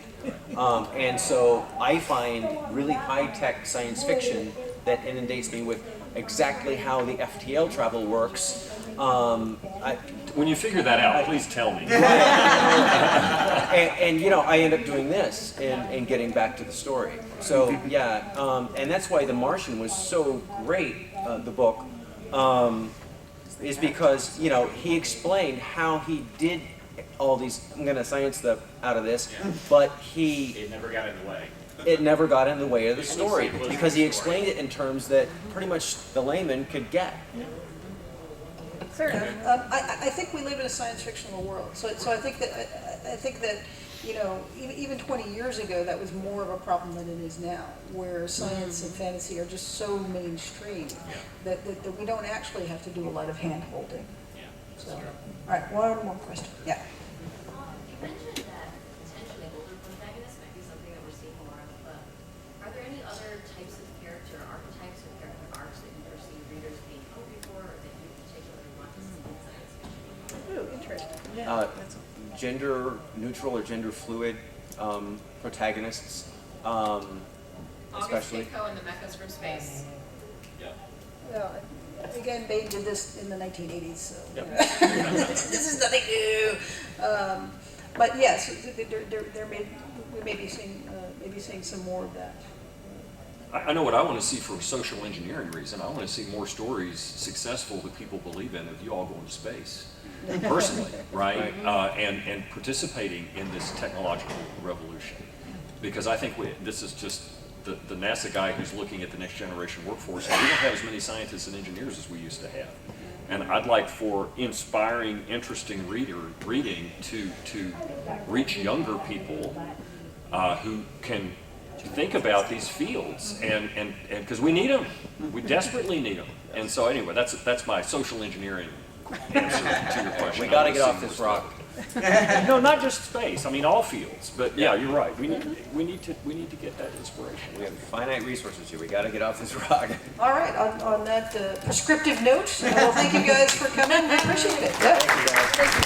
S4: And so I find really high-tech science fiction that inundates me with exactly how the FTL travel works.
S6: When you figure that out, please tell me.
S4: And I end up doing this and getting back to the story. So yeah, and that's why The Martian was so great. The book is because he explained how he did all these. I'm gonna science out of this, but
S10: It never got in the way.
S4: it never got in the way of the story
S10: It was
S4: because he
S10: the
S4: explained it in terms that pretty much the layman could get.
S1: Fair enough. I think we live in a science fictional world, so I think that even 20 years ago that was more of a problem than it is now, where science and fantasy are just so mainstream that we don't actually have to do a lot of hand holding.
S10: Yeah.
S1: So, all right, one more question. Yeah.
S14: You mentioned that potentially older protagonists might be something that we're seeing more of, but are there any other types of character archetypes or character arcs that you foresee readers being hungry for, or that you particularly want to see in science fiction?
S1: Ooh, interesting.
S4: Gender neutral or gender fluid protagonists,
S9: August
S4: especially.
S9: Kitco and the Mechas from Space.
S10: Yeah.
S1: Well, again, Baen did this in the 1980s, so
S4: Yep.
S1: this is nothing new. But yes, we may be seeing some more of that.
S6: I know what I want to see for a social engineering reason. I want to see more stories successful that people believe in with you all going to space. Personally, right? And participating in this technological revolution. Because I think this is just the NASA guy who's looking at the next generation workforce. And we don't have as many scientists and engineers as we used to have. And I'd like for inspiring, interesting reading to reach younger people who can think about these fields, and because we need them, we desperately need them. And so anyway, that's my social engineering answer to your question.
S4: We got to get off this rock.
S6: No, not just space. I mean, all fields. But yeah, you're right. We need to get that inspiration.
S4: We have finite resources here. We got to get off this rock.
S1: All right, on that prescriptive note, well, thank you guys for coming. I appreciate it. Yeah.
S4: Thank you, guys.
S1: Thank you.